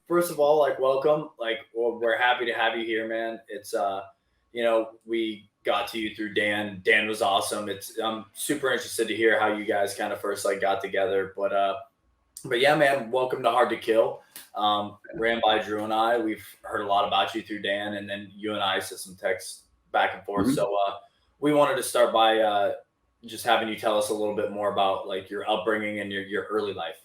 first of all, like welcome. Like, well, we're happy to have you here, man. It's we got to you through Dan. Dan was awesome. I'm super interested to hear how you guys kind of first like got together. But yeah, man, welcome to Hard to Kill. Ran by Drew and I. We've heard a lot about you through Dan, and then you and I sent some texts back and forth. Mhm. So we wanted to start by just having you tell us a little bit more about like your upbringing and your early life.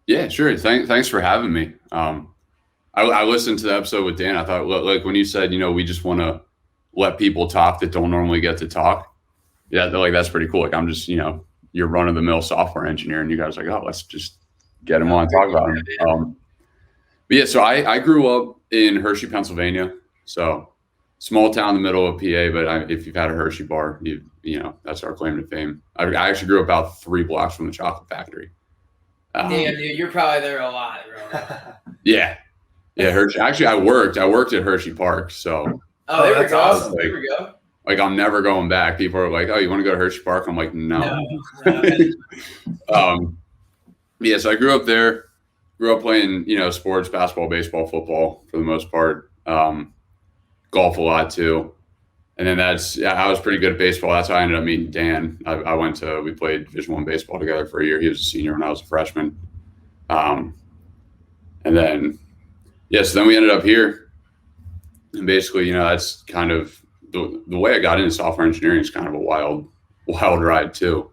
Yeah, sure. Thanks for having me. I listened to the episode with Dan. I thought, like when you said, we just want to let people talk that don't normally get to talk. Yeah, like that's pretty cool. Like I'm just, you're run of the mill software engineer, and you guys are like, oh, let's just get him on and talk about him. But yeah, so I grew up in Hershey, Pennsylvania. So small town in the middle of PA, but if you've had a Hershey bar, that's our claim to fame. I actually grew up about 3 blocks from the chocolate factory. Damn, dude, you're probably there a lot, bro. Yeah, Hershey. Actually, I worked at Hershey Park. So there we go. Awesome. Like, There we go. like I'm never going back. People are like, "Oh, you want to go to Hershey Park?" I'm like, "No." Yeah, so I grew up there. Grew up playing, sports, basketball, baseball, football for the most part. Golf a lot too. And then I was pretty good at baseball. That's how I ended up meeting Dan. We played Division I baseball together for a year. He was a senior when I was a freshman. And then, so then we ended up here. And basically, that's kind of the way I got into software engineering is kind of a wild ride too.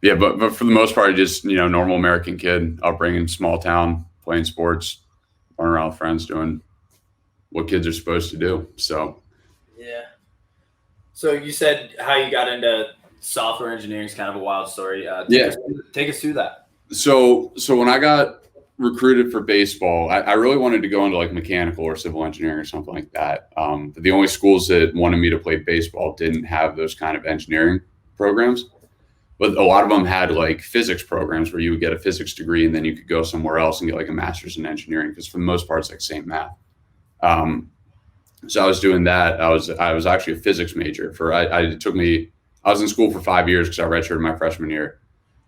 Yeah, but for the most part, just, normal American kid, upbringing, small town, playing sports, running around with friends, doing what kids are supposed to do. So, yeah. So you said how you got into software engineering is kind of a wild story. Take us through that. So when I got recruited for baseball, I really wanted to go into like mechanical or civil engineering or something like that. But the only schools that wanted me to play baseball didn't have those kind of engineering programs. But a lot of them had like physics programs where you would get a physics degree and then you could go somewhere else and get like a master's in engineering, because for the most part, it's like same math. So I was doing that. I was actually a physics major I was in school for 5 years because I redshirted my freshman year,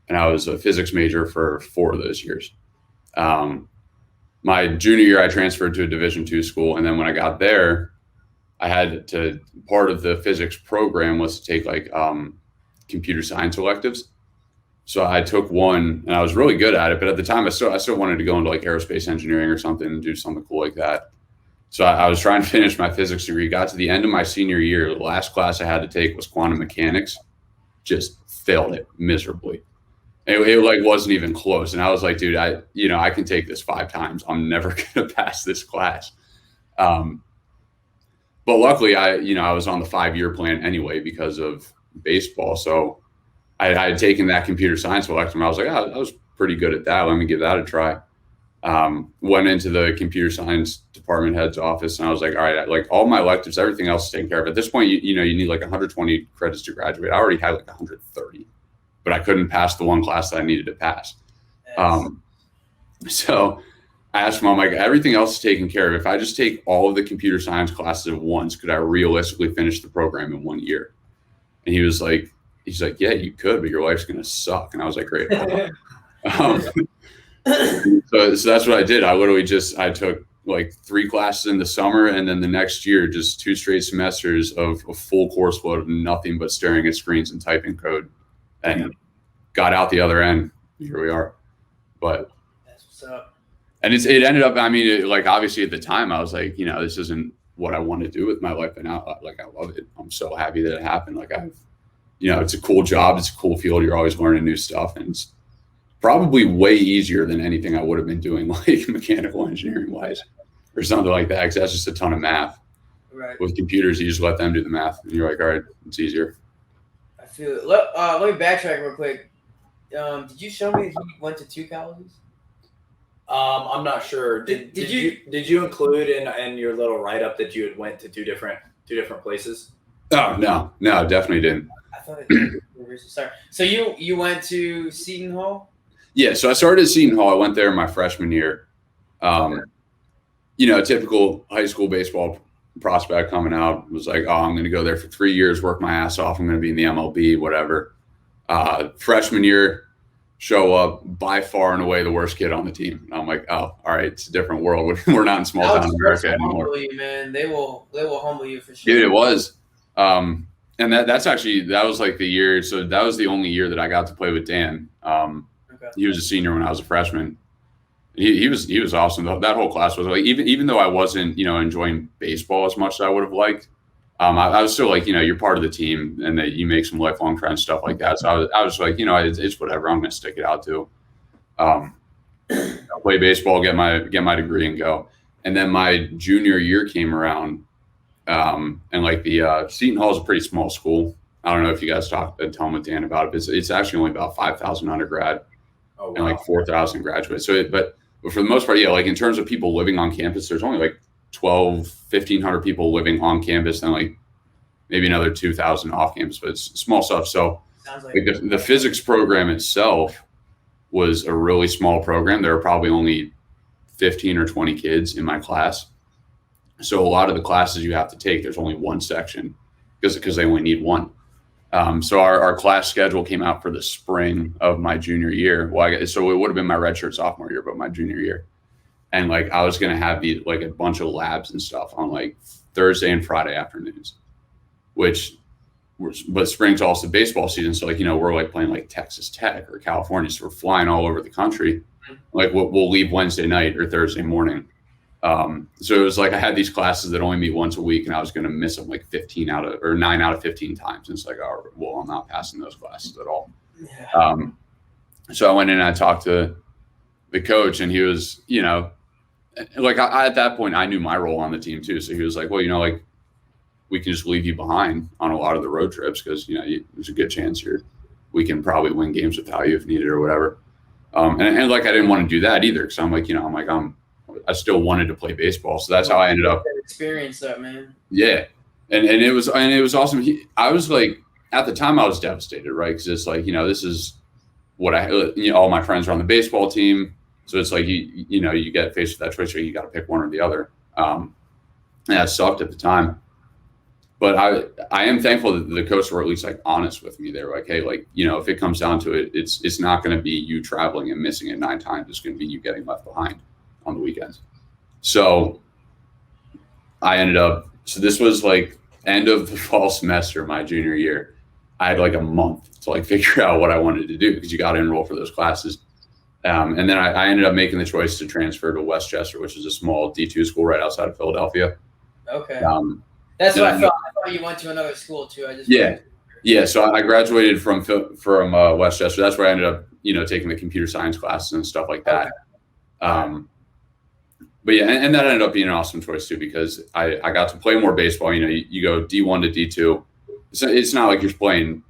and I was a physics major for 4 of those years. My junior year, I transferred to a Division II school. And then when I got there, part of the physics program was to take like, computer science electives. So I took one and I was really good at it, but at the time I still wanted to go into like aerospace engineering or something and do something cool like that. So I was trying to finish my physics degree, got to the end of my senior year. The last class I had to take was quantum mechanics, just failed it miserably. It like wasn't even close. And I was like, dude, I can take this 5 times. I'm never going to pass this class. But luckily I was on the 5-year plan anyway because of baseball. So I had taken that computer science elective and I was like, I was pretty good at that. Let me give that a try. Went into the computer science department head's office and I was like, all right, like all my electives, everything else is taken care of. At this point, you need like 120 credits to graduate. I already had like 130, but I couldn't pass the one class that I needed to pass. So I asked him, I'm like, everything else is taken care of. If I just take all of the computer science classes at once, could I realistically finish the program in 1 year? And he's like, yeah, you could, but your life's going to suck. And I was like, great. So that's what I did. I took like 3 classes in the summer. And then the next year, just 2 straight semesters of a full course load of nothing but staring at screens and typing code, and got out the other end. Here we are. But that's what's up. And it ended up, like obviously at the time I was like, this isn't what I want to do with my life. And now, like, I love it. I'm so happy that it happened. Like it's a cool job. It's a cool field. You're always learning new stuff. And it's probably way easier than anything I would have been doing, like mechanical engineering wise or something like that. Cause that's just a ton of math. Right. With computers, you just let them do the math and you're like, all right, it's easier. I feel it. Let me backtrack real quick. Did you show me that he went to 2 colleges? I'm not sure. Did you include in your little write up that you had went to two different places? Oh no, definitely didn't. I thought it was sorry. So you went to Seton Hall? Yeah, so I started at Seton Hall. I went there my freshman year. Typical high school baseball prospect coming out was like, oh, I'm going to go there for 3 years, work my ass off. I'm going to be in the MLB, whatever. Freshman year, show up, by far and away the worst kid on the team. And I'm like, oh, all right, it's a different world. We're not in small town America anymore. Humble you, man. They will humble you for sure. Dude, it was. And that was like the year. So that was the only year that I got to play with Dan. Okay. He was a senior when I was a freshman. He was awesome. That whole class was like, even though I wasn't, enjoying baseball as much as I would have liked, I was still like, you're part of the team and that you make some lifelong friends, stuff like that. So I was like, it's whatever. I'm going to stick it out to, play baseball, get my degree and go. And then my junior year came around, and like the Seton Hall is a pretty small school. I don't know if you guys tell with Dan about it, but it's actually only about 5,000 undergrad and like 4,000 graduates. So, but for the most part, yeah, like in terms of people living on campus, there's only like 1,500 people living on campus and like maybe another 2,000 off campus, but it's small stuff. So like the physics program itself was a really small program. There were probably only 15 or 20 kids in my class. So a lot of the classes you have to take, there's only one section because they only need one. So our class schedule came out for the spring of my junior year. So it would have been my redshirt sophomore year, but my junior year. And like, I was going to have like a bunch of labs and stuff on like Thursday and Friday afternoons, but spring's also baseball season. So like, we're like playing like Texas Tech or California. So we're flying all over the country. Like we'll leave Wednesday night or Thursday morning. So it was like, I had these classes that only meet once a week and I was going to miss them like 9 out of 15 times. And it's like, oh, well, I'm not passing those classes at all. Yeah. So I went in and I talked to the coach and he was, like I at that point, I knew my role on the team too. So he was like, well, like we can just leave you behind on a lot of the road trips because, there's a good chance we can probably win games without you if needed or whatever. And like, I didn't want to do that either. Cause I still wanted to play baseball. So that's how I ended up. Experience that, man. Yeah. And it was awesome. I was like, at the time I was devastated, right? Cause it's like, this is what all my friends are on the baseball team. So it's like, you get faced with that choice where you got to pick one or the other. And that sucked at the time. But I am thankful that the coaches were at least like honest with me. They're like, hey, like, if it comes down to it, it's not going to be you traveling and missing it 9 times. It's going to be you getting left behind on the weekends. So so this was like end of the fall semester, my junior year. I had like a month to like figure out what I wanted to do because you got to enroll for those classes. And then I ended up making the choice to transfer to Westchester, which is a small D2 school right outside of Philadelphia. Okay. That's what I thought. I thought you went to another school too. Yeah. So I graduated from Westchester. That's where I ended up, taking the computer science classes and stuff like that. Okay. But yeah, and that ended up being an awesome choice too because I got to play more baseball. You go D1 to D2. It's not like you're playing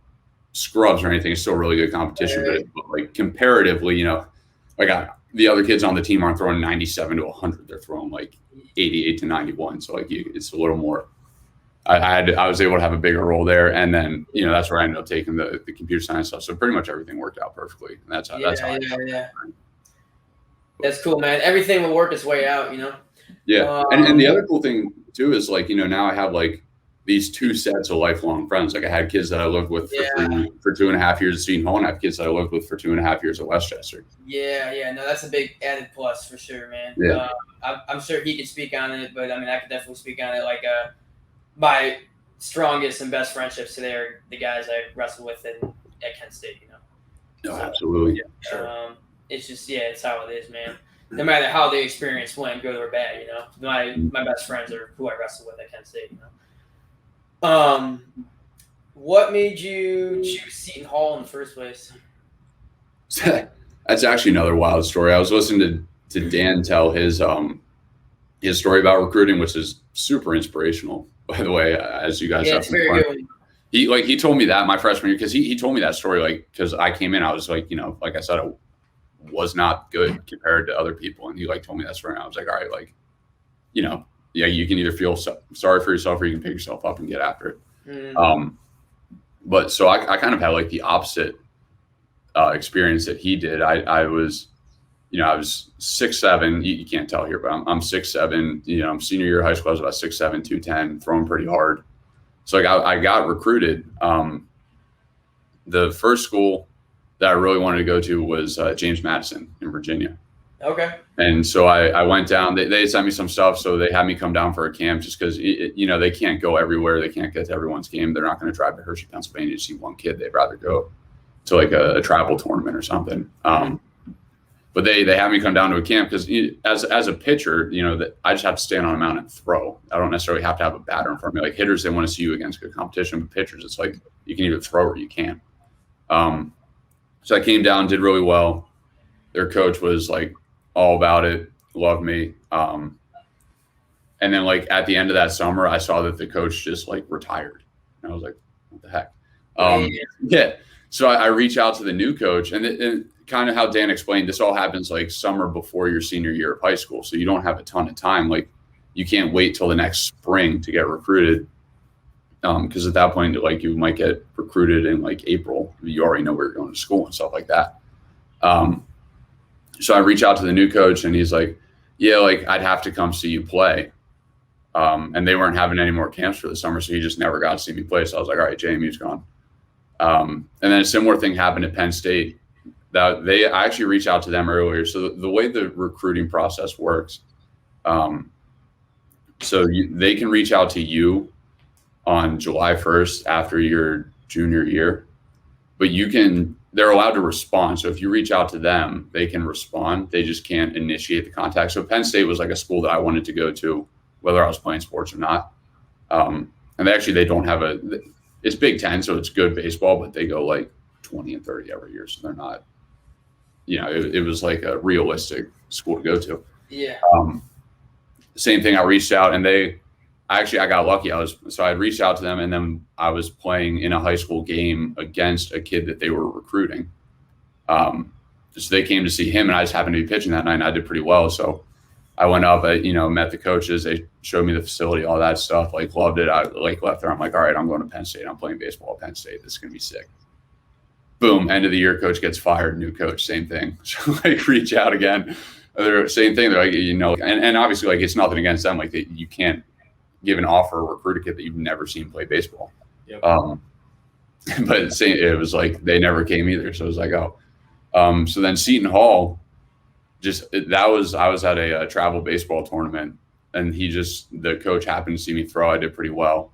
scrubs or anything. It's still really good competition, but like comparatively, like the other kids on the team aren't throwing 97 to 100. They're throwing like 88 to 91. So like it's a little more. I was able to have a bigger role there, and then that's where I ended up taking the computer science stuff. So pretty much everything worked out perfectly, and that's how. Yeah. That's cool, man. Everything will work its way out, Yeah, and the other cool thing too is like now I have like these 2 sets of lifelong friends. Like I had kids that I lived with for 2.5 years at Seton Hall, and I have kids that I lived with for 2.5 years at Westchester. Yeah. No, that's a big added plus for sure, man. Yeah. I'm sure he could speak on it, but I mean, I could definitely speak on it. Like my strongest and best friendships today are the guys I wrestled with at Kent State. No, absolutely. Yeah. Sure. It's just it's how it is, man. No matter how the experience went, good or bad, my best friends are who I wrestled with at Kent State. What made you choose Seton Hall in the first place? That's actually another wild story. I was listening to Dan tell his story about recruiting, which is super inspirational, by the way, as you guys have. It's very good. He told me that my freshman year because he told me that story because I came in, I was like like I said, I was not good compared to other people, and he like told me that story, and I was like, all right, like you can either feel sorry for yourself or you can pick yourself up and get after it. Mm. But so I kind of had like the opposite experience that he did. I was 6'7". You can't tell here, but I'm 6'7". I'm senior year of high school. I was about 6'7", 210, throwing pretty hard. So I got recruited. The first school that I really wanted to go to was James Madison in Virginia. Okay. And so I went down. They sent me some stuff, so they had me come down for a camp just because they can't go everywhere. They can't get to everyone's game. They're not going to drive to Hershey, Pennsylvania to see one kid. They'd rather go to like a travel tournament or something. But they had me come down to a camp because as a pitcher, that I just have to stand on a mound and throw. I don't necessarily have to have a batter in front of me. Like hitters, they want to see you against good competition. But pitchers, it's like you can either throw or you can't. So I came down, did really well. Their coach was like all about it, loved me. And then like at the end of that summer, I saw that the coach just like retired. And I was like, what the heck? Yeah. So I reach out to the new coach, and kind of how Dan explained, this all happens like summer before your senior year of high school. So you don't have a ton of time. Like you can't wait till the next spring to get recruited. Because at that point, like you might get recruited in like April. You already know where you're going to school and stuff like that. So I reach out to the new coach, and he's like, yeah, like I'd have to come see you play. And they weren't having any more camps for the summer. So he just never got to see me play. So I was like, all right, JMU's gone. And then a similar thing happened at Penn State. I actually reached out to them earlier. So the way the recruiting process works, they can reach out to you on July 1st after your junior year, but they're allowed to respond. So if you reach out to them, they can respond. They just can't initiate the contact. So Penn State was like a school that I wanted to go to, whether I was playing sports or not. And they don't have it's Big Ten, so it's good baseball, but they go like 20 and 30 every year. So they're not, it was like a realistic school to go to. Yeah. Same thing. I reached out, and I got lucky. I reached out to them, and then I was playing in a high school game against a kid that they were recruiting. So they came to see him, and I just happened to be pitching that night, and I did pretty well. So I went up, met the coaches. They showed me the facility, all that stuff, like loved it. I like left there. I'm like, all right, I'm going to Penn State. I'm playing baseball at Penn State. This is going to be sick. Boom. End of the year, coach gets fired. New coach, same thing. So like reach out again. Same thing. They're like, and obviously like it's nothing against them. Like you can't give an offer or recruit a kid that you've never seen play baseball. Yep. But it was like they never came either. So it was like, oh. So then Seton Hall, I was at a travel baseball tournament, and the coach happened to see me throw. I did pretty well.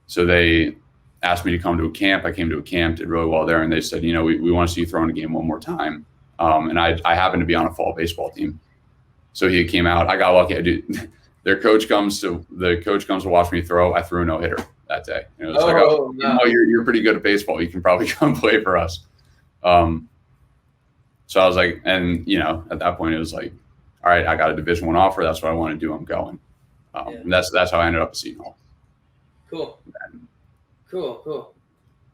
So they asked me to come to a camp. I came to a camp, did really well there. And they said, we want to see you throw in a game one more time. And I happened to be on a fall baseball team. So he came out. I got lucky. Their coach comes to watch me throw. I threw a no-hitter that day. And it was no. You're pretty good at baseball. You can probably come play for us. So I was like, and at that point it was like, all right, I got a Division I offer. That's what I want to do. I'm going. And that's how I ended up at Seton Hall. Cool. Cool.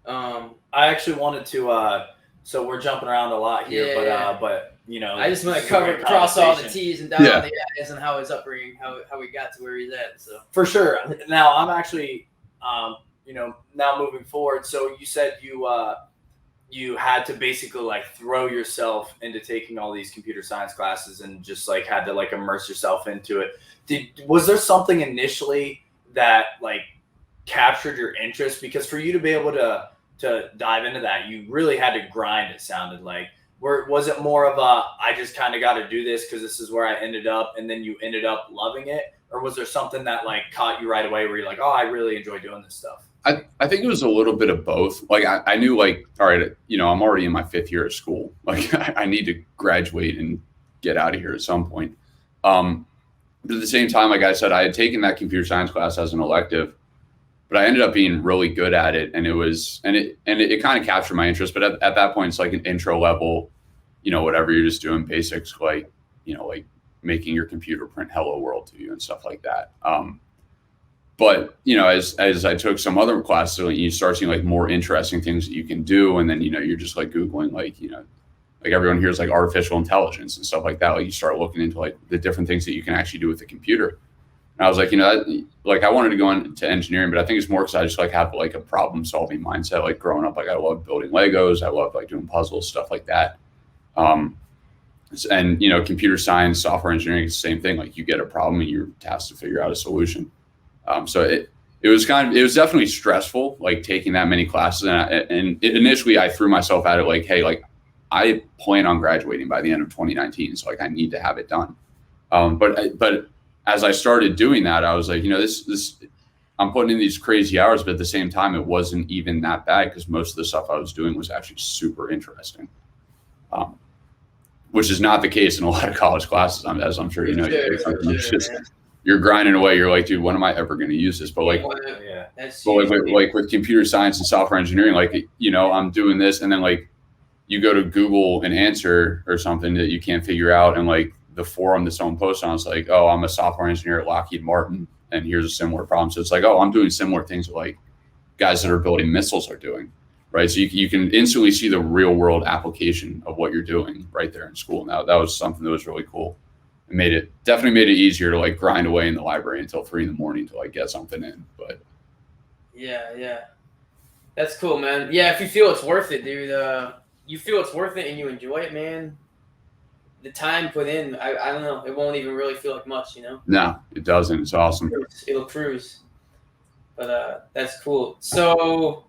I actually wanted to. So we're jumping around a lot here, but I just want to cross all the T's and dot all the I's and how his upbringing, how we got to where he's at. So for sure. Now I'm actually, now moving forward. So you said you had to basically like throw yourself into taking all these computer science classes and just like had to like immerse yourself into it. Was there something initially that like captured your interest? Because for you to be able to dive into that, you really had to grind, it sounded like. Was it more of I just kind of got to do this because this is where I ended up, and then you ended up loving it? Or was there something that like caught you right away where you're like, oh, I really enjoy doing this stuff? I think it was a little bit of both. Like I knew like, all right, I'm already in my 5th year of school. Like I need to graduate and get out of here at some point. But at the same time, like I said, I had taken that computer science class as an elective, but I ended up being really good at it. And it kind of captured my interest. But at that point, it's like an intro level, whatever, you're just doing basics, like, like making your computer print hello world to you and stuff like that. But, as I took some other classes, you start seeing like more interesting things that you can do. And then, you're just like Googling, like, like everyone hears like artificial intelligence and stuff like that. Like you start looking into like the different things that you can actually do with the computer. And I was like, I wanted to go into engineering, but I think it's more because I just like have like a problem solving mindset. Like growing up, like I love building Legos. I love like doing puzzles, stuff like that. And, computer science, software engineering is the same thing. Like you get a problem and you're tasked to figure out a solution. So it was definitely stressful, like taking that many classes. And initially I threw myself at it like, hey, like I plan on graduating by the end of 2019. So like I need to have it done. But as I started doing that, I was like, this I'm putting in these crazy hours, but at the same time, it wasn't even that bad because most of the stuff I was doing was actually super interesting, which is not the case in a lot of college classes, as I'm sure you know. You're grinding away. You're like, dude, when am I ever going to use this? But like, with computer science and software engineering, like, I'm doing this, and then like you go to Google an answer or something that you can't figure out, and like the forum that someone posted on, it's like, oh, I'm a software engineer at Lockheed Martin, and here's a similar problem. So it's like, oh, I'm doing similar things that like guys that are building missiles are doing, right? So you can instantly see the real world application of what you're doing right there in school. Now that was something that was really cool. It definitely made it easier to like grind away in the library until 3 a.m. to like get something in. But yeah, that's cool, man. Yeah, if you feel it's worth it, dude, you feel it's worth it and you enjoy it, man. The time put in, I don't know, it won't even really feel like much, No, it doesn't. It's awesome. It'll cruise. But that's cool. So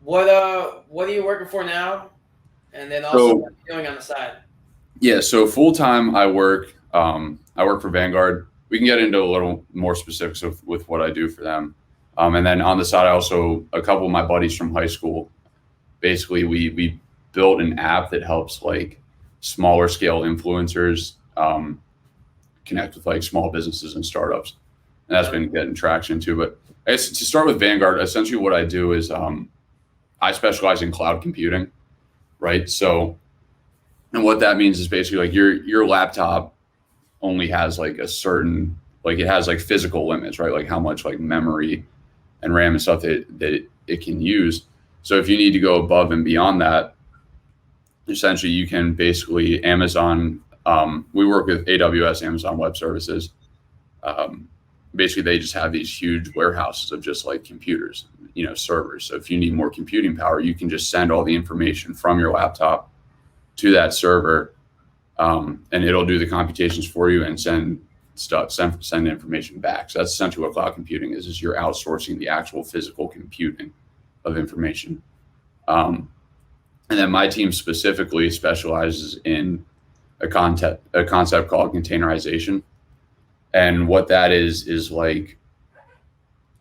what are you working for now? And then also what are you doing on the side? Yeah, so full time I work for Vanguard. We can get into a little more specifics with what I do for them. And then on the side, a couple of my buddies from high school, basically we built an app that helps like smaller scale influencers connect with like small businesses and startups. And that's been getting traction too. But I guess to start with Vanguard, essentially what I do is I specialize in cloud computing, right? So, and what that means is basically like your laptop only has like a certain, like it has like physical limits, right? Like how much like memory and RAM and stuff that it can use. So if you need to go above and beyond that, essentially you can basically Amazon, we work with AWS, Amazon Web Services. Basically they just have these huge warehouses of just like computers, servers. So if you need more computing power, you can just send all the information from your laptop to that server, and it'll do the computations for you and send information back. So that's essentially what cloud computing is you're outsourcing the actual physical computing of information. And then my team specifically specializes in a concept called containerization. And what that is like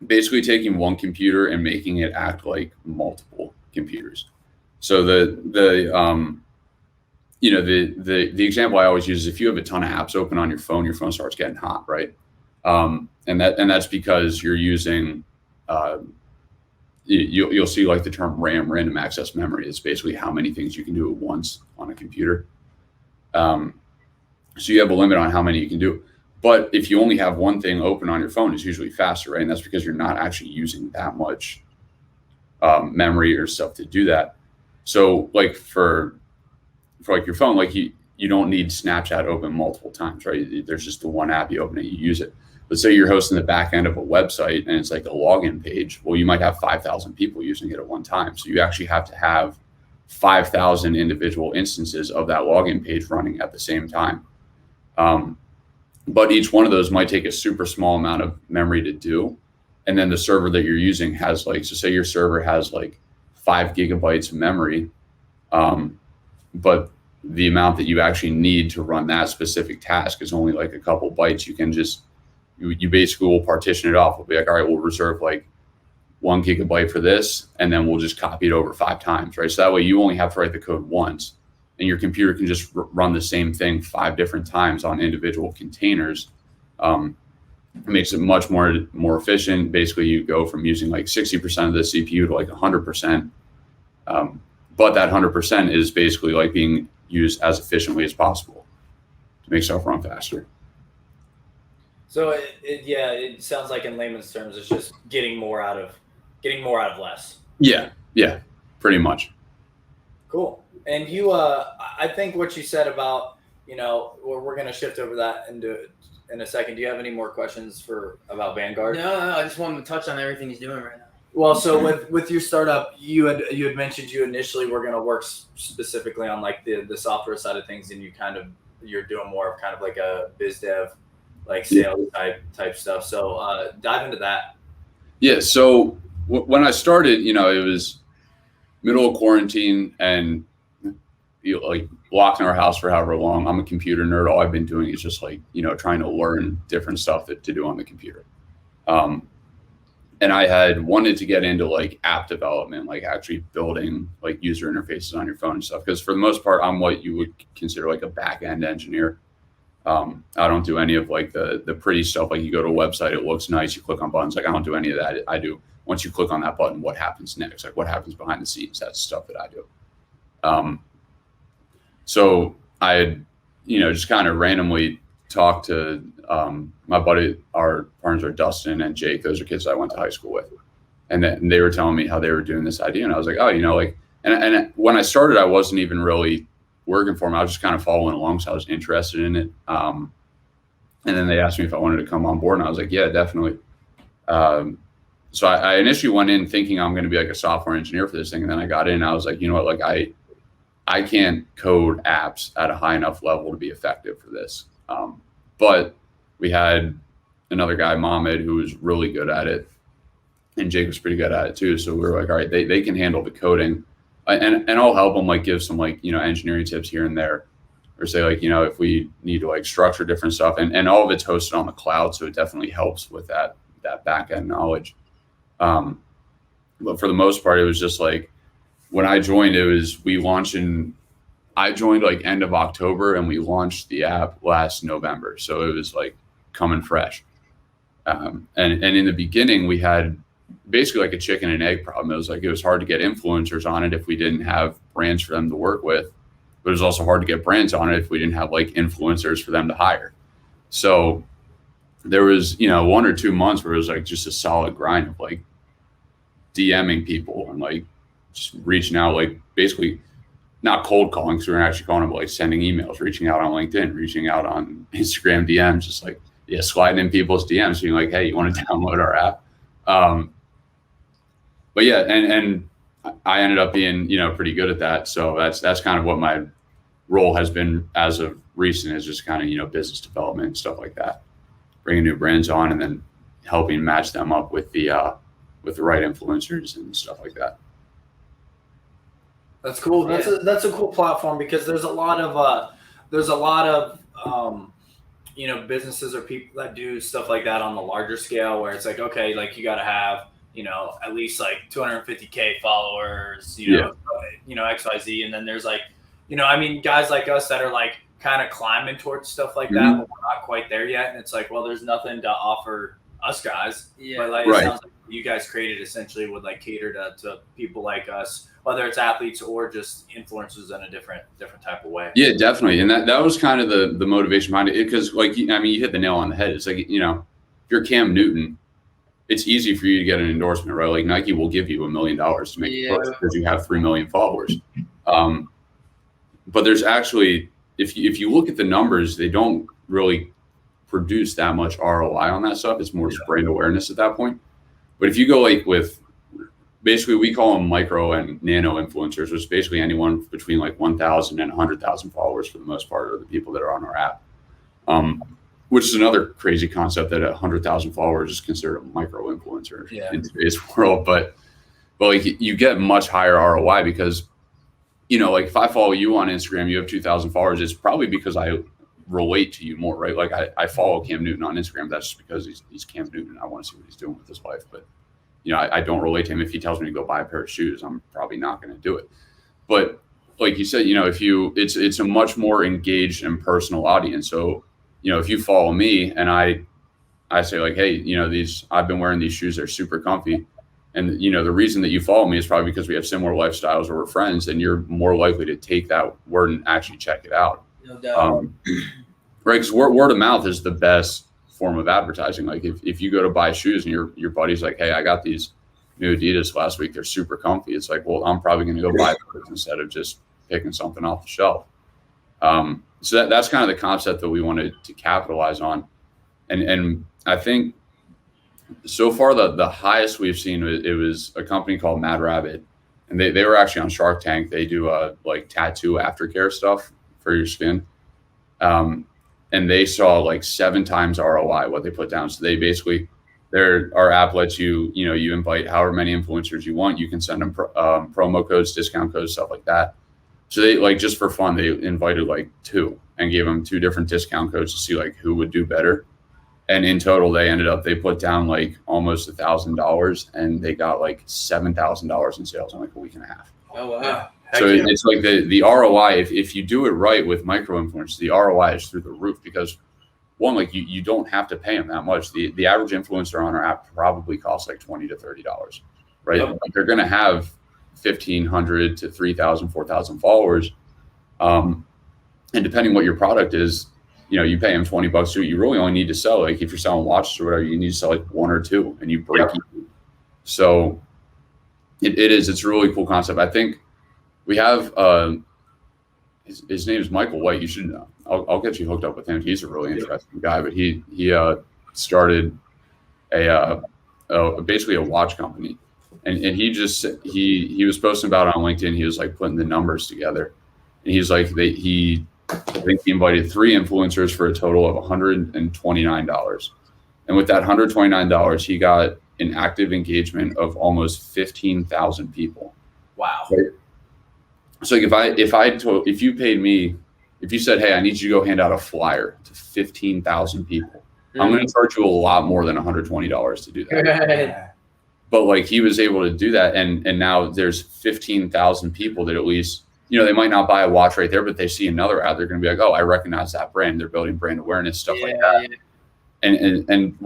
basically taking one computer and making it act like multiple computers. So the example I always use is if you have a ton of apps open on your phone starts getting hot, right? And that's because you're using you'll see like the term RAM, random access memory. It's basically how many things you can do at once on a computer. So you have a limit on how many you can do. But if you only have one thing open on your phone, it's usually faster, right? And that's because you're not actually using that much memory or stuff to do that. So like for like your phone, like you don't need Snapchat open multiple times, right? There's just the one app, you open it, you use it. Let's say you're hosting the back end of a website and it's like a login page. Well, you might have 5,000 people using it at one time. So you actually have to have 5,000 individual instances of that login page running at the same time. But each one of those might take a super small amount of memory to do. And then the server that you're using has like, so say your server has like 5 gigabytes of memory, but the amount that you actually need to run that specific task is only like a couple bytes. You can just, you basically will partition it off. We'll be like, all right, we'll reserve like 1 gigabyte for this, and then we'll just copy it over 5 times, right? So that way you only have to write the code once, and your computer can just run the same thing 5 different times on individual containers. It makes it much more efficient. Basically, you go from using like 60% of the CPU to like 100%. But that 100% is basically like being used as efficiently as possible to make stuff run faster. So it sounds like in layman's terms, it's just getting more out of less. Yeah, pretty much. Cool. And you, I think what you said about, we're going to shift over that in a second. Do you have any more questions about Vanguard? No, I just wanted to touch on everything he's doing right now. Well, so with your startup, you had mentioned you initially were going to work specifically on like the software side of things, and you're doing more of kind of like a biz dev, like sales type stuff. So dive into that. Yeah. So when I started, it was middle of quarantine, and like locked in our house for however long. I'm a computer nerd. All I've been doing is just like, trying to learn different stuff to do on the computer. And I had wanted to get into like app development, like actually building like user interfaces on your phone and stuff. Because for the most part, I'm what you would consider like a back end engineer. I don't do any of like the pretty stuff. Like you go to a website, it looks nice, you click on buttons. Like I don't do any of that. I do, once you click on that button, what happens next? Like what happens behind the scenes? That's stuff that I do. So I had, just kind of randomly talked to my buddy, our partners are Dustin and Jake. Those are kids I went to high school with. And then they were telling me how they were doing this idea. And I was like, oh, like, and when I started, I wasn't even really working for them. I was just kind of following along. So I was interested in it. And then they asked me if I wanted to come on board. And I was like, yeah, definitely. So I initially went in thinking I'm going to be like a software engineer for this thing. And then I got in and I was like, you know what, like I can't code apps at a high enough level to be effective for this. But we had another guy, Mohammed, who was really good at it. And Jake was pretty good at it too. So we were like, all right, they can handle the coding. And I'll help them like give some like, engineering tips here and there. Or say like, if we need to like structure different stuff. And all of it's hosted on the cloud. So it definitely helps with that back end knowledge. But for the most part, it was just like, when I joined, I joined like end of October and we launched the app last November. So it was like coming fresh. And in the beginning, we had basically like a chicken and egg problem. It was hard to get influencers on it if we didn't have brands for them to work with. But it was also hard to get brands on it if we didn't have like influencers for them to hire. So there was, 1 or 2 months where it was like just a solid grind of like DMing people and like just reaching out, like basically not cold calling, because we were actually calling them, but like sending emails, reaching out on LinkedIn, reaching out on Instagram DMs, just like, sliding in people's DMs, being like, hey, you want to download our app? But yeah, and I ended up being, pretty good at that. So that's kind of what my role has been as of recent, is just kind of, business development and stuff like that, bringing new brands on and then helping match them up with the right influencers and stuff like that. That's cool. That's a cool platform, because there's a lot of businesses or people that do stuff like that on the larger scale, where it's like, okay, like you got to have, at least like 250K followers, XYZ. And then there's like, guys like us that are like kind of climbing towards stuff like that, but we're not quite there yet. And it's like, well, there's nothing to offer us guys. Yeah. But like, it sounds like you guys created essentially would like cater to people like us, whether it's athletes or just influencers in a different type of way. Yeah, definitely. And that was kind of the motivation behind it, because like, you hit the nail on the head. It's like, if you're Cam Newton, it's easy for you to get an endorsement, right? Like Nike will give you $1 million to make a post because you have 3 million followers. But there's actually, if you look at the numbers, they don't really produce that much ROI on that stuff. It's more just brand awareness at that point. But if you go like with, basically we call them micro and nano influencers, which is basically anyone between like 1,000 and 100,000 followers for the most part are the people that are on our app. Which is another crazy concept, that 100,000 followers is considered a micro influencer in today's world. But like you get much higher ROI because, like if I follow you on Instagram, you have 2,000 followers. It's probably because I relate to you more, right? Like I follow Cam Newton on Instagram. That's just because he's Cam Newton. I want to see what he's doing with his life. But, I don't relate to him. If he tells me to go buy a pair of shoes, I'm probably not going to do it. But like you said, it's a much more engaged and personal audience. So, if you follow me and I say like, hey, I've been wearing these shoes, they're super comfy. And, the reason that you follow me is probably because we have similar lifestyles or we're friends, and you're more likely to take that word and actually check it out. No doubt. Right. Because word of mouth is the best form of advertising. Like if you go to buy shoes and your buddy's like, hey, I got these new Adidas last week, they're super comfy. It's like, well, I'm probably going to go buy those instead of just picking something off the shelf. So that's kind of the concept that we wanted to capitalize on. And I think so far the highest we've seen, it was a company called Mad Rabbit, and they were actually on Shark Tank. They do like tattoo aftercare stuff for your skin. And they saw like 7 times ROI what they put down. So they basically, our app lets you, you invite however many influencers you want. You can send them promo codes, discount codes, stuff like that. So they like, just for fun, they invited like 2 and gave them 2 different discount codes to see like who would do better. And in total, they put down like almost $1,000 and they got like $7,000 in sales in like a week and a half. Oh, wow. So it's like the ROI, if you do it right with micro influencers, the ROI is through the roof because one, like you don't have to pay them that much. The average influencer on our app probably costs like $20 to $30, right? Yep. Like they're going to have 1,500 to 3,000, 4,000 followers. And depending what your product is, you pay them $20 to it. You really only need to sell, like if you're selling watches or whatever, you need to sell like 1 or 2 and you break even. So it's a really cool concept. I think we have, his name is Michael White. You should know. I'll get you hooked up with him. He's a really interesting guy, but he started basically a watch company. And he was posting about it on LinkedIn. He was like putting the numbers together. And he's like, I think he invited 3 influencers for a total of $129. And with that $129, he got an active engagement of almost 15,000 people. Wow. Right? So like if you paid me, if you said, hey, I need you to go hand out a flyer to 15,000 people, I'm going to charge you a lot more than $120 to do that. But like he was able to do that. And now there's 15,000 people that at least, they might not buy a watch right there, but they see another ad. They're going to be like, oh, I recognize that brand. They're building brand awareness, stuff like that. Yeah. And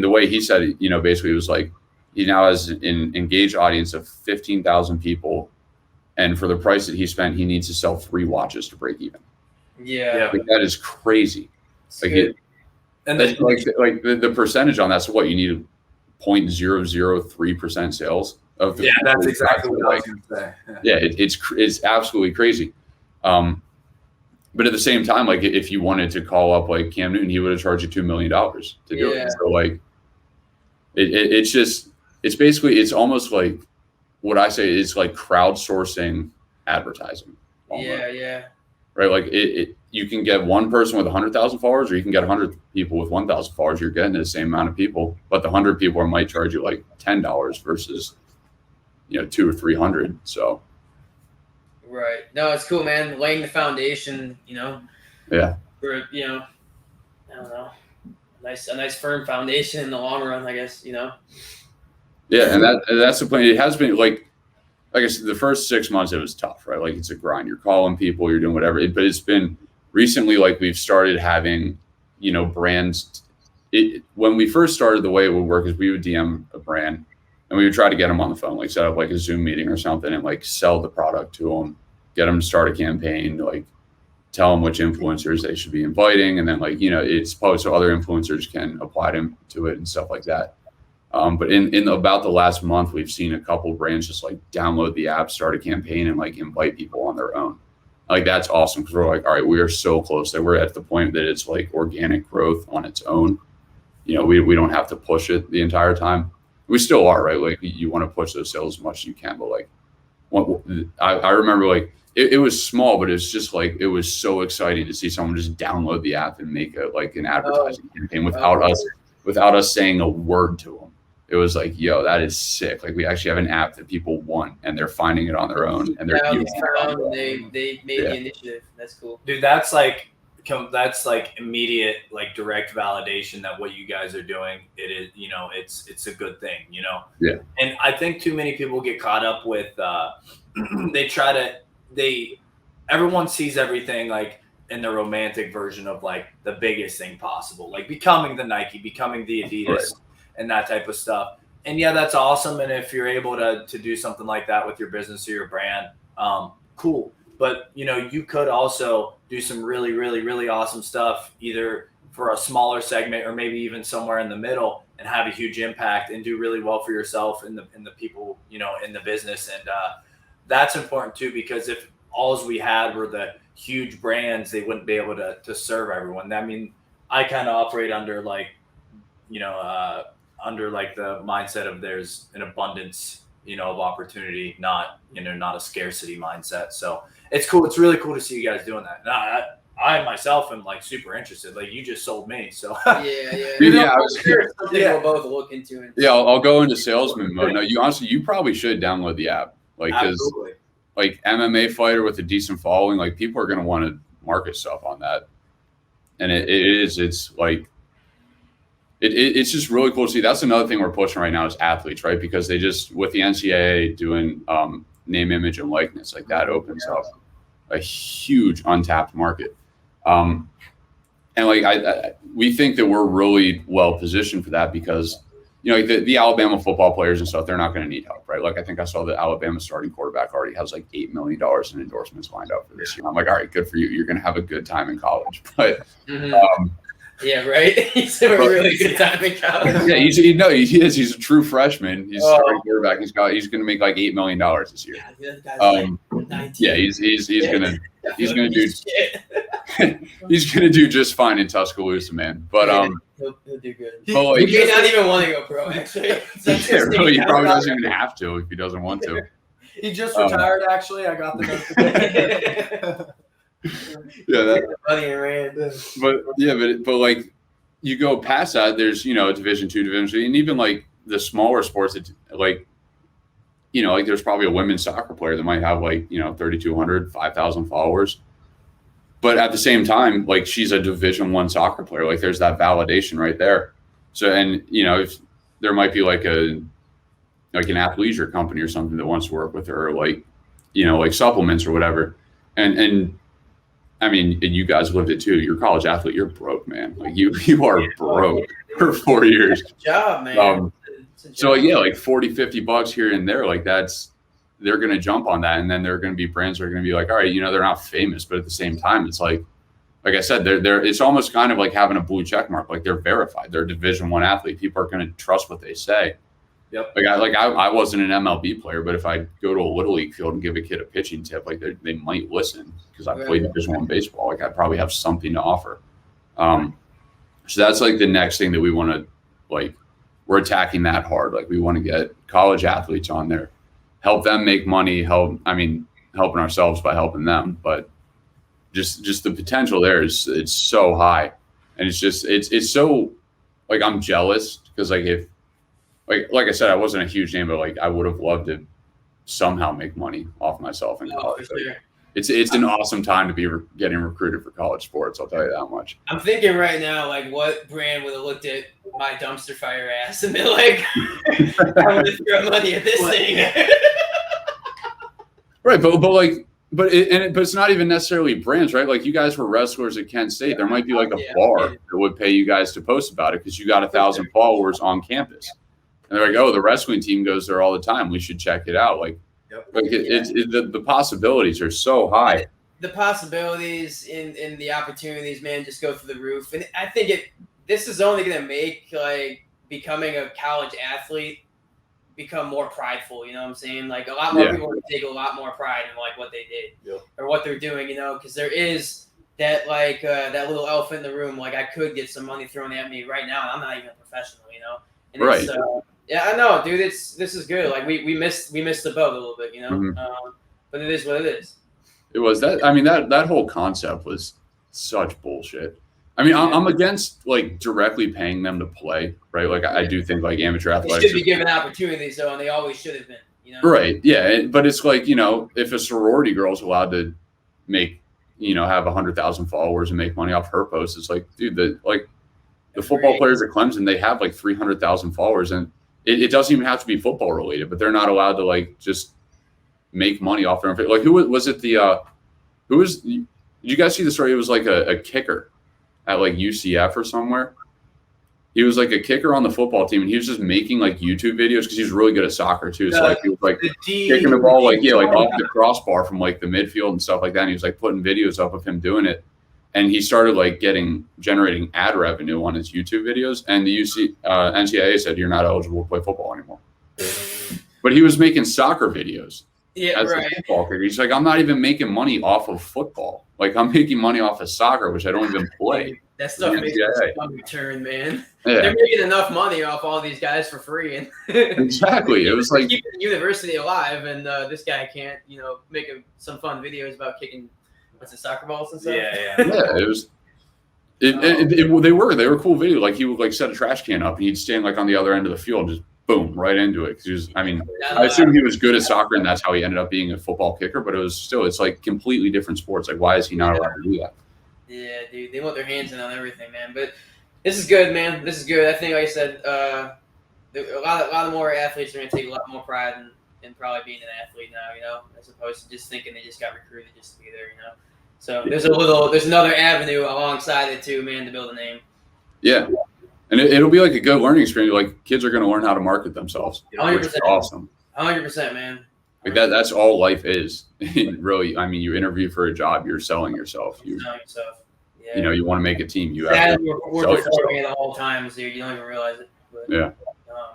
the way he said it, basically it was like, he now has an engaged audience of 15,000 people. And for the price that he spent, he needs to sell 3 watches to break even. Yeah. Like that is crazy. Like the percentage on that. So what, you need 0.003% sales of the that's exactly what I was going to say. Yeah, it's absolutely crazy. But at the same time, like if you wanted to call up like Cam Newton, he would have charged you $2 million to do it. So like it's basically, it's almost like what I say is like crowdsourcing advertising. Almost. Yeah. Right. Like you can get one person with 100,000 followers, or you can get 100 people with 1,000 followers. You're getting the same amount of people, but the 100 people might charge you like $10 versus, 200 or 300. So. Right. No, it's cool, man. Laying the foundation, Yeah. For, I don't know, a nice firm foundation in the long run, I guess, Yeah. And that's the plan. It has been like I said, the first 6 months, it was tough, right? Like it's a grind. You're calling people, you're doing whatever. But it's been recently, like we've started having, brands. When we first started, the way it would work is we would DM a brand and we would try to get them on the phone, like set up like a Zoom meeting or something and like sell the product to them, get them to start a campaign, like tell them which influencers they should be inviting. And then like, it's posted so other influencers can apply to it and stuff like that. But in about the last month, we've seen a couple brands just like download the app, start a campaign, and like invite people on their own. Like that's awesome because we're like, all right, we are so close that we're at the point that it's like organic growth on its own. We don't have to push it the entire time. We still are, right? Like you want to push those sales as much as you can, but like, I remember like it was small, but it's just like it was so exciting to see someone just download the app and make an advertising campaign without us saying a word to them. It was like, yo, that is sick. Like we actually have an app that people want and they're finding it on their own and they're using it. They made the initiative. That's cool. Dude, that's like immediate, like direct validation that what you guys are doing, it is, it's a good thing, Yeah. And I think too many people get caught up with, everyone sees everything like in the romantic version of like the biggest thing possible, like becoming the Nike, becoming the Adidas. Right. And that type of stuff. And yeah, that's awesome. And if you're able to do something like that with your business or your brand, cool. But, you could also do some really, really, really awesome stuff, either for a smaller segment or maybe even somewhere in the middle and have a huge impact and do really well for yourself and the people, in the business. And that's important too, because if all we had were the huge brands, they wouldn't be able to serve everyone. I mean, I kind of operate under like, under like the mindset of there's an abundance, of opportunity, not a scarcity mindset. So it's cool. It's really cool to see you guys doing that. I myself am like super interested. Like you just sold me. So yeah. I was curious. We'll both look into it. Yeah. I'll go into salesman mode. No, you probably should download the app. Like, cause like MMA fighter with a decent following, like people are going to want to market stuff on that. And it's like, it's just really cool to see. That's another thing we're pushing right now is athletes, right? Because they just, with the NCAA doing name, image, and likeness, like that opens up a huge untapped market. And like we think that we're really well positioned for that because, you know, like the Alabama football players and stuff, they're not going to need help, right? Like I think I saw the Alabama starting quarterback already has like $8 million in endorsements lined up for this year. I'm like, all right, good for you. You're going to have a good time in college. But yeah, right. He's a really good time in college. Yeah, he is. He's a true freshman. He's a starting quarterback. He's going to make like $8 million this year. Yeah, he's gonna do he's gonna do just fine in Tuscaloosa, man. But he'll do good. But like, he may not even want to go pro. Actually, yeah, really, he probably doesn't even have to if he doesn't want to. He just retired. Actually, I got the notification. But like you go past that, there's Division II, Division III, and even like the smaller sports that like like there's probably a women's soccer player that might have like 3,200, 5,000 followers, but at the same time, like she's a Division I soccer player. Like there's that validation right there. So and if there might be like an athleisure company or something that wants to work with her, or like like supplements or whatever, and I mean, and you guys lived it too. You're a college athlete. You're broke, man. Like you are broke for 4 years. Good job, man. So like $40-$50 here and there, like they're going to jump on that. And then there are going to be brands that are going to be like, all right, they're not famous, but at the same time, it's like I said, it's almost kind of like having a blue check mark. Like they're verified. They're a Division I athlete. People are going to trust what they say. Yep. I wasn't an MLB player, but if I go to a little league field and give a kid a pitching tip, like they might listen because I played Division I baseball. Like I probably have something to offer. So that's like the next thing that we want to like. We're attacking that hard. Like we want to get college athletes on there, help them make money. Helping ourselves by helping them. But just the potential there it's so high, and it's so like I'm jealous because like if. Like I said, I wasn't a huge name, but like I would have loved to somehow make money off myself in college. For sure. It's an awesome time to be getting recruited for college sports. I'll tell you that much. I'm thinking right now, like what brand would have looked at my dumpster fire ass and been like, "I want to throw money at this thing." Right, but it's not even necessarily brands, right? Like you guys were wrestlers at Kent State. There might be like a bar that would pay you guys to post about it because you got 1,000 followers on campus. And they're like, oh, the wrestling team goes there all the time. We should check it out. Like, the possibilities are so high. The possibilities and the opportunities, man, just go through the roof. And I think this is only going to make like becoming a college athlete become more prideful. You know what I'm saying? Like a lot more people take a lot more pride in like what they did or what they're doing. Because there is that like that little elephant in the room. Like I could get some money thrown at me right now, and I'm not even a professional. And right. Yeah, I know, dude. This is good. Like we missed the boat a little bit, but it is what it is. It was that. I mean, that whole concept was such bullshit. I mean, I'm against like directly paying them to play, right? Like I do think like amateur athletics should be given opportunities, though, and they always should have been. Right? Yeah, but it's like if a sorority girl's allowed to make have 100,000 followers and make money off her posts, it's like, dude, the football players at Clemson, they have like 300,000 followers and. It doesn't even have to be football related, but they're not allowed to like just make money off their own. Like who was it? Did you guys see the story? It was like a kicker at like UCF or somewhere. He was like a kicker on the football team, and he was just making like YouTube videos because he was really good at soccer too. So like he was like kicking the ball like off the crossbar from like the midfield and stuff like that. And he was like putting videos up of him doing it. And he started like generating ad revenue on his YouTube videos, and the NCAA said you're not eligible to play football anymore. But he was making soccer videos as a football kicker. He's like, I'm not even making money off of football. Like I'm making money off of soccer, which I don't even play. That stuff makes a fun return, man. Yeah. They're making enough money off all these guys for free, and exactly. It was like keeping the university alive, and this guy can't, make some fun videos about kicking. What's it, soccer balls and stuff? Yeah. It was. They were cool videos. Like he would like set a trash can up and he'd stand like on the other end of the field, just boom, right into it. Because I assume he was good at soccer, and that's how he ended up being a football kicker. But it's like completely different sports. Like, why is he not allowed to do that? Yeah, dude, they want their hands in on everything, man. But this is good, man. This is good. I think, like I said, a lot of more athletes are going to take a lot more pride in probably being an athlete now, as opposed to just thinking they just got recruited just to be there, So there's another avenue alongside it too, man, to build a name. Yeah. And it'll be like a good learning experience. Like, kids are going to learn how to market themselves. 100%. Which is awesome. 100%, man. 100%. Like that's all life is. Really, you interview for a job, you're selling yourself. You're selling yourself. Yeah. You want to make a team. You have to we're performing it all times, dude. You don't even realize it. But, yeah.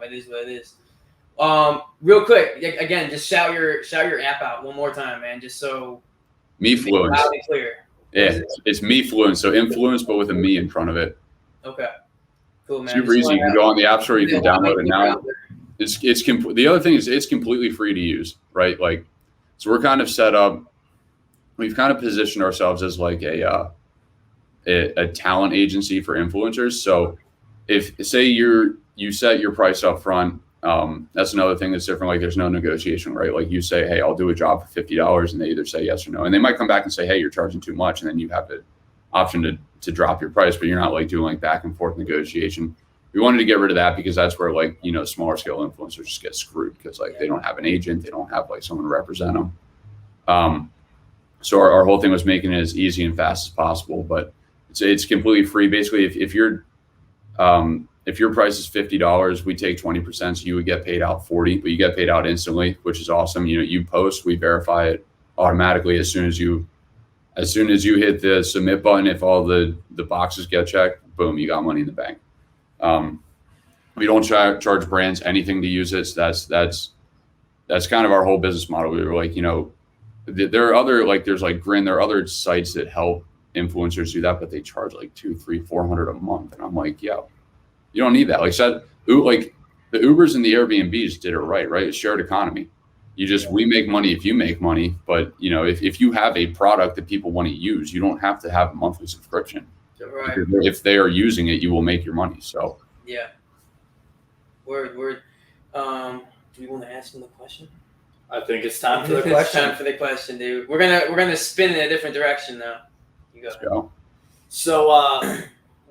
It is what it is. Real quick, again, just shout your app out one more time, man, just so Mefluence. Loud and clear. Yeah, it's Mefluence. So influence, but with a me in front of it. Okay. Cool, man. Super easy. You can go on the App Store. You can download it now. The other thing is it's completely free to use, right? Like, so we're kind of set up. We've kind of positioned ourselves as like a talent agency for influencers. So if say you set your price up front, that's another thing that's different. Like, there's no negotiation, right? Like, you say, hey, I'll do a job for $50, and they either say yes or no. And they might come back and say, hey, you're charging too much, and then you have the option to drop your price, but you're not like doing like back and forth negotiation. We wanted to get rid of that because that's where like, smaller scale influencers just get screwed because like they don't have an agent, they don't have like someone to represent them. So our whole thing was making it as easy and fast as possible, but it's completely free. Basically, if your price is $50, we take 20%, so you would get paid out 40, but you get paid out instantly, which is awesome. You post, we verify it automatically as soon as you hit the submit button. If all the boxes get checked, boom, you got money in the bank. We don't charge brands anything to use it. So that's kind of our whole business model. We were like, there are other, like, there's like Grin, there are other sites that help influencers do that, but they charge like $200, $300, $400 a month. And I'm like, yo, you don't need that. Like the Ubers and the Airbnbs did it right? It's shared economy. We make money if you make money, but if you have a product that people want to use, you don't have to have a monthly subscription. Right. If they are using it, you will make your money. So yeah. Word. Do we want to ask them the question? I think it's time for the question. It's time for the question, dude. We're gonna spin in a different direction now. You go. Let's go. So,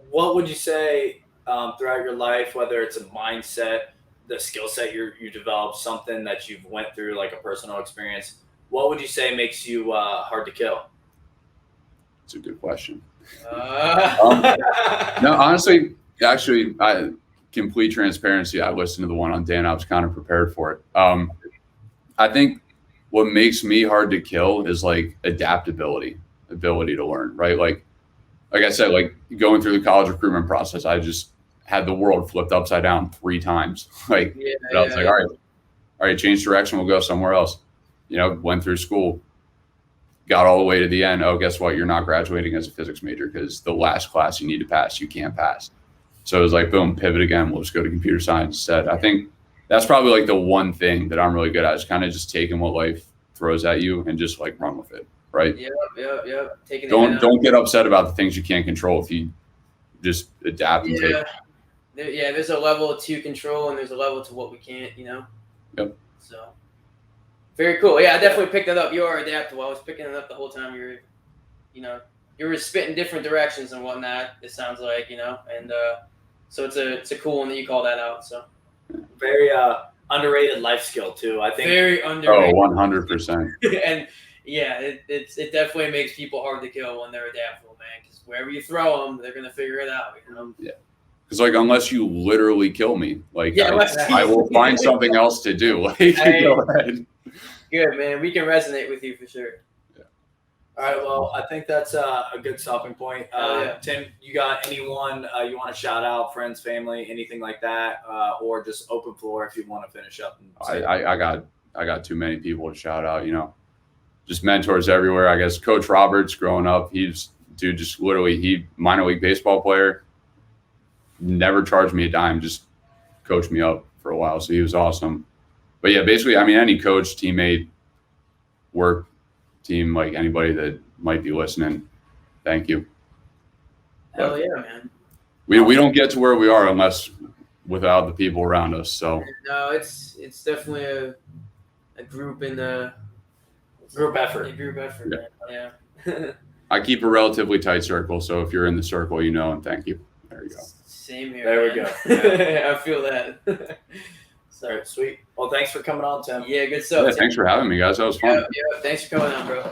what would you say throughout your life, whether it's a mindset, the skill set you developed, something that you've went through, like a personal experience, what would you say makes you hard to kill? That's a good question. No, honestly, actually, complete transparency, I listened to the one on Dan. I was kind of prepared for it. I think what makes me hard to kill is like adaptability, ability to learn, right? Like I said, like going through the college recruitment process, I just had the world flipped upside down 3 times. I was like, all right, change direction. We'll go somewhere else. Went through school, got all the way to the end. Oh, guess what? You're not graduating as a physics major because the last class you need to pass, you can't pass. So it was like, boom, pivot again. We'll just go to computer science instead. I think that's probably like the one thing that I'm really good at is kind of just taking what life throws at you and just like run with it. Right. Yep. Don't get upset about the things you can't control if you just adapt and take. There's a level to control and there's a level to what we can't, Yep. So very cool. Yeah, I definitely picked that up. You are adaptable. I was picking it up the whole time you were spitting different directions and whatnot, it sounds like, and so it's a cool one that you call that out. So very underrated life skill too, I think. Very underrated. Oh, 100%. And yeah, it definitely makes people hard to kill when they're adaptable, man, because wherever you throw them, they're gonna figure it out. Yeah. Because like unless you literally kill me, like yeah, I will find something else to do. Like go ahead. Good, man. We can resonate with you for sure. Yeah. All right. Well, I think that's a good stopping point. Tim, you got anyone you want to shout out, friends, family, anything like that, or just open floor if you want to finish up? I got too many people to shout out. Just mentors everywhere. I guess Coach Roberts, growing up, he minor league baseball player. Never charged me a dime, just coached me up for a while. So he was awesome. But yeah, basically, any coach, teammate, work team, like anybody that might be listening, thank you. Hell yeah, man. We don't get to where we are unless without the people around us. So No, it's definitely a group in the Group effort. A group effort. Yeah. Yeah. I keep a relatively tight circle. So if you're in the circle, you know, and thank you. There you go. Same here. There we go. I feel that. All right, sweet. Well, thanks for coming on, Tim. Yeah, good stuff. Yeah, thanks for having me, guys. That was fun. Yeah, thanks for coming on, bro.